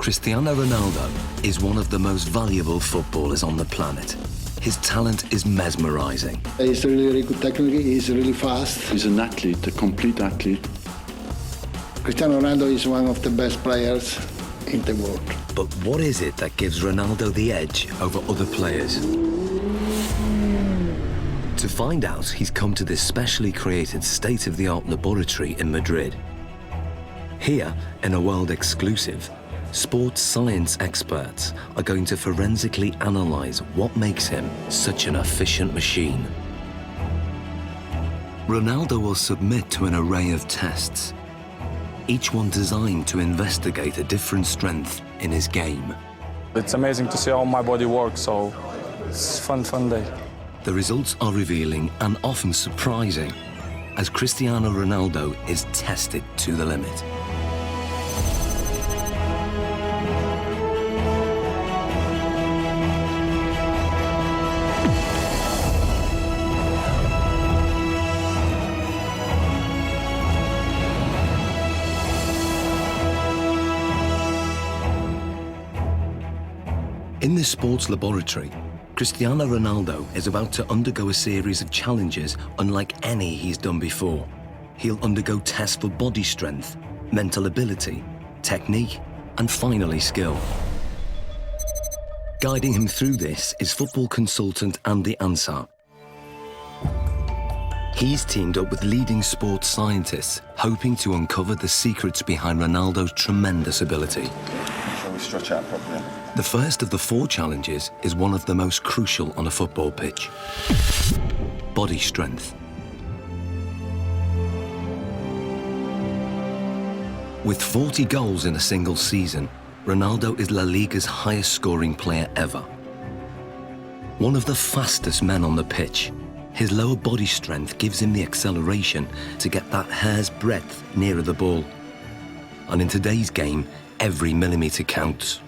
Cristiano Ronaldo is one of the most valuable footballers on the planet. His talent is mesmerizing. He's really good technically, he's really fast. He's an athlete, a complete athlete. Cristiano Ronaldo is one of the best players in the world. But what is it that gives Ronaldo the edge over other players? To find out, he's come to this specially created state-of-the-art laboratory in Madrid. Here, in a world exclusive, sports science experts are going to forensically analyze what makes him such an efficient machine. Ronaldo will submit to an array of tests, each one designed to investigate a different strength in his game. It's amazing to see how my body works, so it's a fun day. The results are revealing and often surprising as Cristiano Ronaldo is tested to the limit. In this sports laboratory, Cristiano Ronaldo is about to undergo a series of challenges unlike any he's done before. He'll undergo tests for body strength, mental ability, technique, and finally skill. Guiding him through this is football consultant Andy Ansar. He's teamed up with leading sports scientists, hoping to uncover the secrets behind Ronaldo's tremendous ability. Shall we stretch out properly? The first of the 4 challenges is one of the most crucial on a football pitch: body strength. With 40 goals in a single season, Ronaldo is La Liga's highest scoring player ever. One of the fastest men on the pitch, his lower body strength gives him the acceleration to get that hair's breadth nearer the ball. And in today's game, every millimetre counts.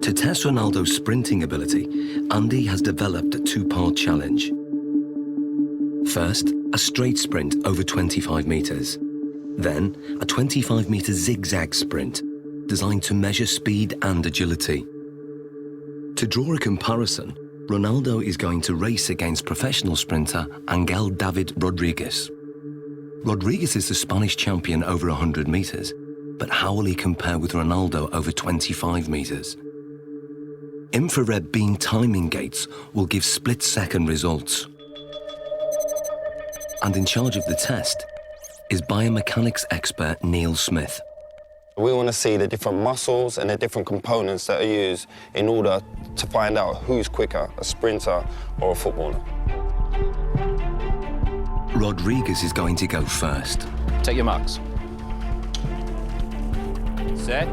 To test Ronaldo's sprinting ability, Andy has developed a 2-part challenge. First, a straight sprint over 25 metres. Then, a 25-metre zigzag sprint, designed to measure speed and agility. To draw a comparison, Ronaldo is going to race against professional sprinter Angel David Rodriguez. Rodriguez is the Spanish champion over 100 metres, but how will he compare with Ronaldo over 25 metres? Infrared beam timing gates will give split-second results. And in charge of the test is biomechanics expert Neil Smith. We want to see the different muscles and the different components that are used in order to find out who's quicker, a sprinter or a footballer. Rodriguez is going to go first. Take your marks. Set.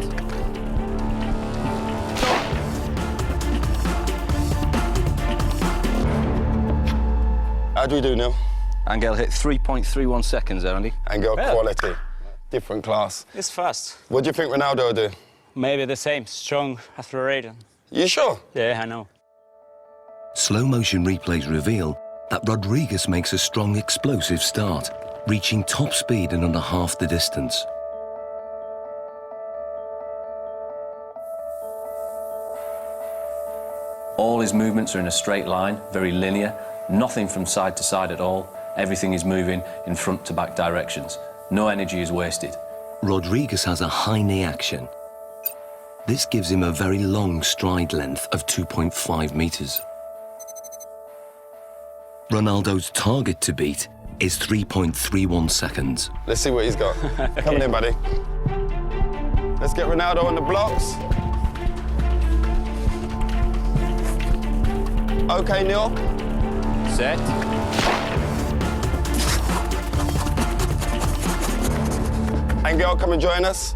How do we do, Neil? Angel hit 3.31 seconds there, Andy. Angel Yeah. quality, different class. It's fast. What do you think Ronaldo will do? Maybe the same, strong acceleration. You sure? Yeah, I know. Slow-motion replays reveal that Rodriguez makes a strong explosive start, reaching top speed in under half the distance. All his movements are in a straight line, very linear, nothing from side to side at all. Everything is moving in front to back directions. No energy is wasted. Rodriguez has a high knee action. This gives him a very long stride length of 2.5 metres. Ronaldo's target to beat is 3.31 seconds. Let's see what he's got. Coming in, buddy. Let's get Ronaldo on the blocks. Okay, Neil. Set. Angel, come and join us.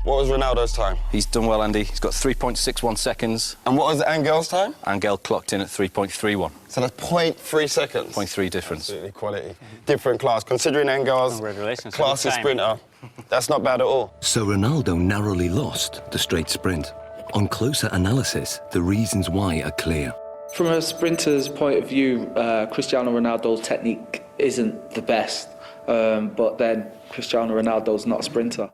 What was Ronaldo's time? He's done well, Andy. He's got 3.61 seconds. And what was Angel's time? Angel clocked in at 3.31. So that's 0.3 seconds. 0.3 difference. Absolutely quality. Different class. Considering Angel's Congratulations. classy Time. sprinter, that's not bad at all. So Ronaldo narrowly lost the straight sprint. On closer analysis, the reasons why are clear. From a sprinter's point of view, Cristiano Ronaldo's technique isn't the best. But then Cristiano Ronaldo's not a sprinter.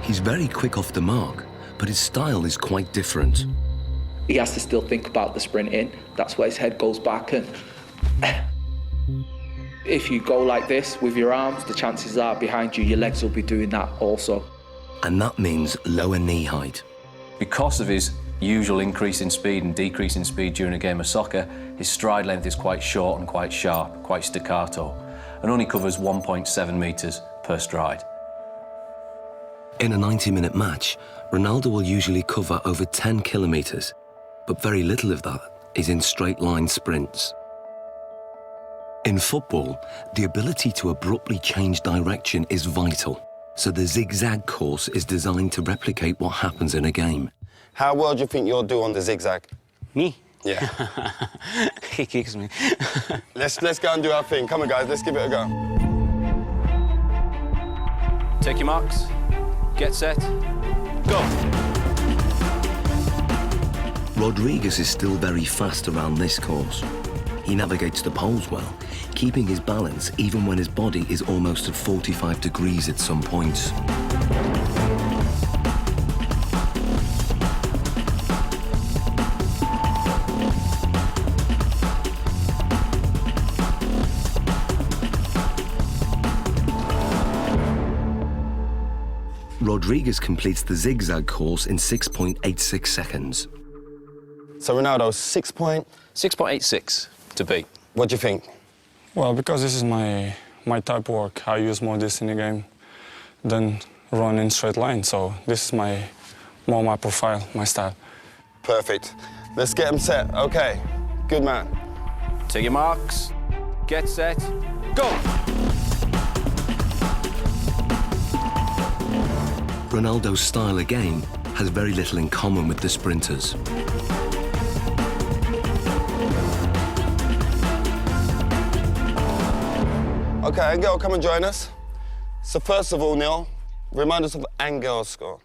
He's very quick off the mark, but his style is quite different. He has to still think about the sprinting. That's where his head goes back. And if you go like this with your arms, the chances are behind you, your legs will be doing that also. And that means lower knee height. Because of his usual increase in speed and decrease in speed during a game of soccer, his stride length is quite short and quite sharp, quite staccato, and only covers 1.7 metres per stride. In a 90-minute match, Ronaldo will usually cover over 10 kilometres, but very little of that is in straight-line sprints. In football, the ability to abruptly change direction is vital, so the zigzag course is designed to replicate what happens in a game. How well do you think you'll do on the zigzag? Me? Yeah. He kicks me. Let's go and do our thing. Come on, guys, let's give it a go. Take your marks. Get set. Go. Rodriguez is still very fast around this course. He navigates the poles well, keeping his balance even when his body is almost at 45 degrees at some points. Rodriguez completes the zigzag course in 6.86 seconds. So Ronaldo, 6.86 to beat. What do you think? Well, because this is my type of work, I use more this in the game than run in straight line. So this is more my profile, my style. Perfect. Let's get him set. Okay, good man. Take your marks. Get set. Go. Ronaldo's style again has very little in common with the sprinters. Okay, Angel, come and join us. So first of all, Neil, remind us of Angel's score.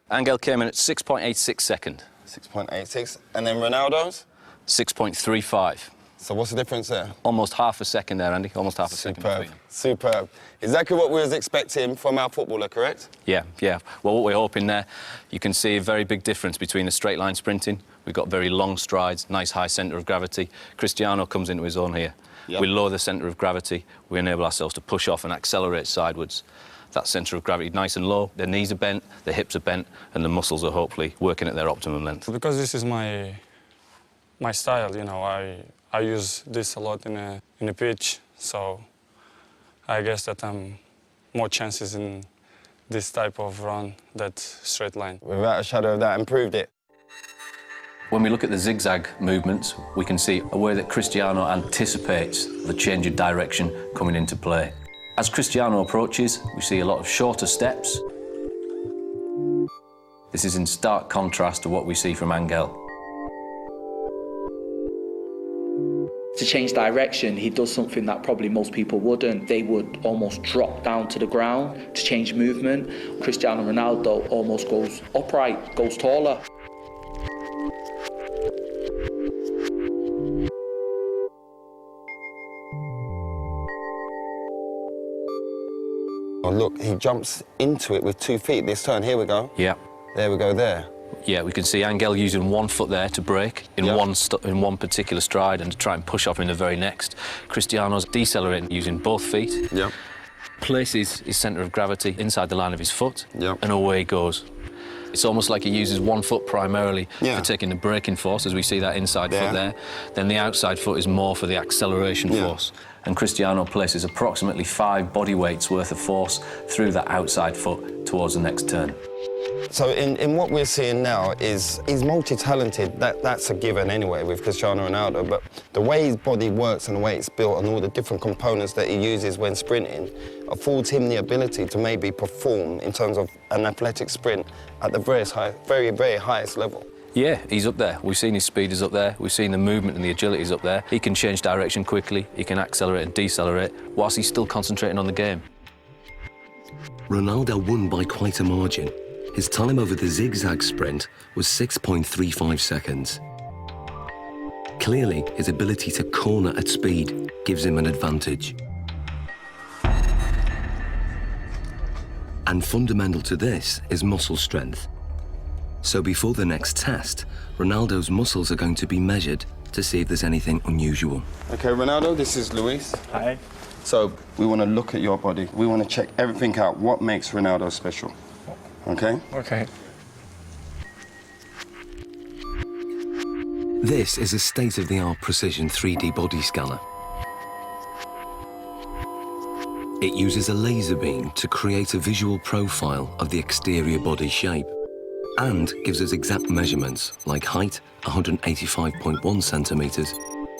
Angel came in at 6.86 second. 6.86. And then Ronaldo's? 6.35. So what's the difference there? Almost half a second there, Andy. Almost half a second between them. Superb. Exactly what we was expecting from our footballer, correct? Yeah. Well, what we're hoping there, you can see a very big difference between the straight line sprinting. We've got very long strides, nice high centre of gravity. Cristiano comes into his own here. Yep. We lower the centre of gravity. We enable ourselves to push off and accelerate sidewards. That centre of gravity nice and low. The knees are bent, the hips are bent, and the muscles are hopefully working at their optimum length. Because this is my style, you know, I use this a lot in a pitch, so I guess that I'm more chances in this type of run than straight line. Without a shadow of that, improved it. When we look at the zigzag movements, we can see a way that Cristiano anticipates the change of direction coming into play. As Cristiano approaches, we see a lot of shorter steps. This is in stark contrast to what we see from Angel. To change direction, he does something that probably most people wouldn't. They would almost drop down to the ground to change movement. Cristiano Ronaldo almost goes upright, goes taller. Oh, look, he jumps into it with 2 feet this turn. Here we go. Yeah. There we go, there. Yeah, we can see Angel using 1 foot there to break in one particular stride and to try and push off in the very next. Cristiano's decelerating using both feet. Yeah. Places his centre of gravity inside the line of his foot, Yep. and away he goes. It's almost like he uses 1 foot primarily Yeah. for taking the braking force, as we see that inside There. foot there. Then the outside foot is more for the acceleration force. And Cristiano places approximately 5 body weights worth of force through that outside foot towards the next turn. So in what we're seeing now is he's multi-talented. That's a given anyway with Cristiano Ronaldo, but the way his body works and the way it's built and all the different components that he uses when sprinting affords him the ability to maybe perform in terms of an athletic sprint at the very, very highest level. Yeah, he's up there. We've seen his speed is up there. We've seen the movement and the agility is up there. He can change direction quickly. He can accelerate and decelerate whilst he's still concentrating on the game. Ronaldo won by quite a margin. His time over the zigzag sprint was 6.35 seconds. Clearly, his ability to corner at speed gives him an advantage. And fundamental to this is muscle strength. So before the next test, Ronaldo's muscles are going to be measured to see if there's anything unusual. Okay, Ronaldo, this is Luis. Hi. So we want to look at your body. We want to check everything out. What makes Ronaldo special? Okay? Okay. This is a state-of-the-art precision 3D body scanner. It uses a laser beam to create a visual profile of the exterior body shape and gives us exact measurements like height, 185.1 centimeters,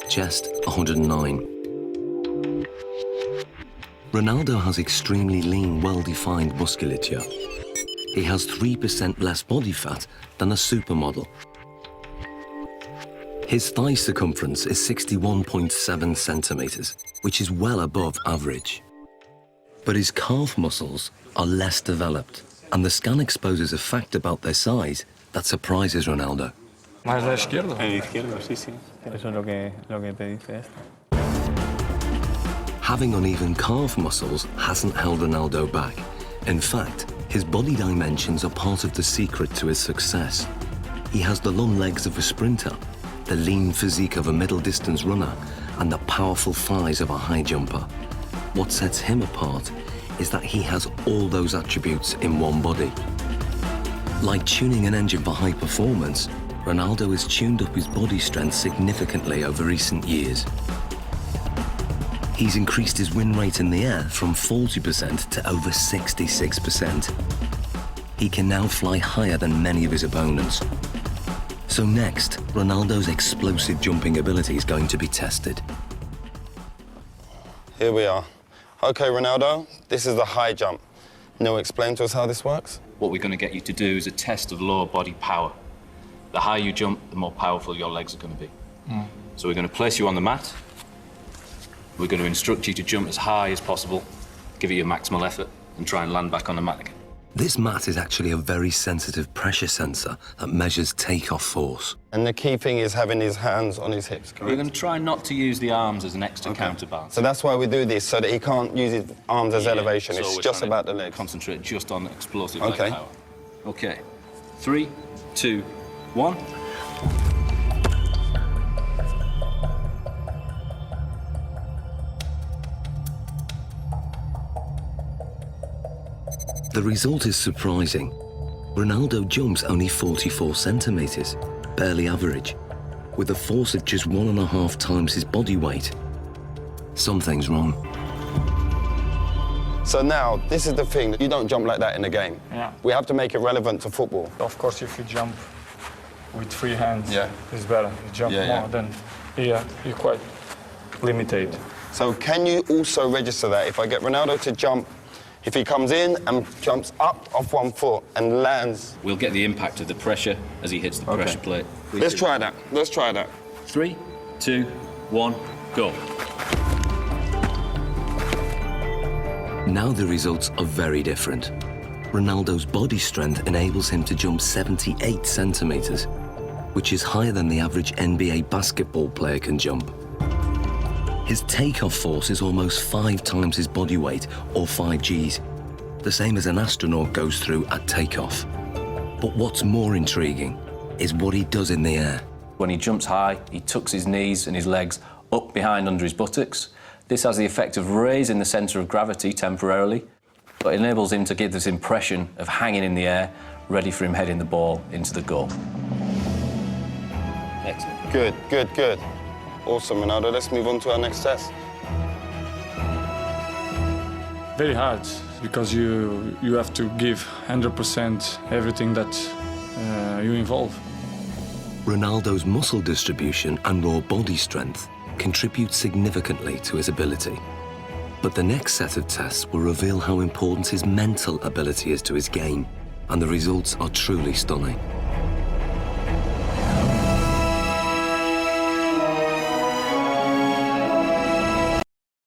chest, 109. Ronaldo has extremely lean, well-defined musculature. He has 3% less body fat than a supermodel. His thigh circumference is 61.7 centimeters, which is well above average. But his calf muscles are less developed, and the scan exposes a fact about their size that surprises Ronaldo. ¿Más la izquierda? El izquierdo, sí, sí. Eso es lo que te dice esto. Having uneven calf muscles hasn't held Ronaldo back. In fact, his body dimensions are part of the secret to his success. He has the long legs of a sprinter, the lean physique of a middle-distance runner, and the powerful thighs of a high jumper. What sets him apart is that he has all those attributes in one body. Like tuning an engine for high performance, Ronaldo has tuned up his body strength significantly over recent years. He's increased his win rate in the air from 40% to over 66%. He can now fly higher than many of his opponents. So next, Ronaldo's explosive jumping ability is going to be tested. Here we are. Okay, Ronaldo, this is the high jump. Now explain to us how this works. What we're going to get you to do is a test of lower body power. The higher you jump, the more powerful your legs are going to be. So we're going to place you on the mat. We're going to instruct you to jump as high as possible, give it your maximal effort, and try and land back on the mat again. This mat is actually a very sensitive pressure sensor that measures takeoff force. And the key thing is having his hands on his hips, correct? We're going to try not to use the arms as an extra counterbalance. So that's why we do this, so that he can't use his arms as elevation. So It's we're just trying about to the legs. Concentrate just on explosive Okay. leg power. Okay. 3, 2, 1. The result is surprising. Ronaldo jumps only 44 centimeters, barely average, with a force of just 1.5 times his body weight. Something's wrong. So now, this is the thing. You don't jump like that in the game. Yeah. We have to make it relevant to football. Of course, if you jump with free hands, Yeah. it's better. You jump more, then you're quite limited. So can you also register that? If I get Ronaldo to jump, if he comes in and jumps up off one foot and lands. We'll get the impact of the pressure as he hits the pressure plate. Let's try that. Let's try that. 3, 2, 1, go. Now the results are very different. Ronaldo's body strength enables him to jump 78 centimeters, which is higher than the average NBA basketball player can jump. His takeoff force is almost 5 times his body weight, or 5 Gs, the same as an astronaut goes through at takeoff. But what's more intriguing is what he does in the air. When he jumps high, he tucks his knees and his legs up behind under his buttocks. This has the effect of raising the centre of gravity temporarily, but enables him to give this impression of hanging in the air, ready for him heading the ball into the goal. Excellent. Good, good, good. Awesome, Ronaldo. Let's move on to our next test. Very hard, because you have to give 100% everything that you involve. Ronaldo's muscle distribution and raw body strength contribute significantly to his ability. But the next set of tests will reveal how important his mental ability is to his game, and the results are truly stunning.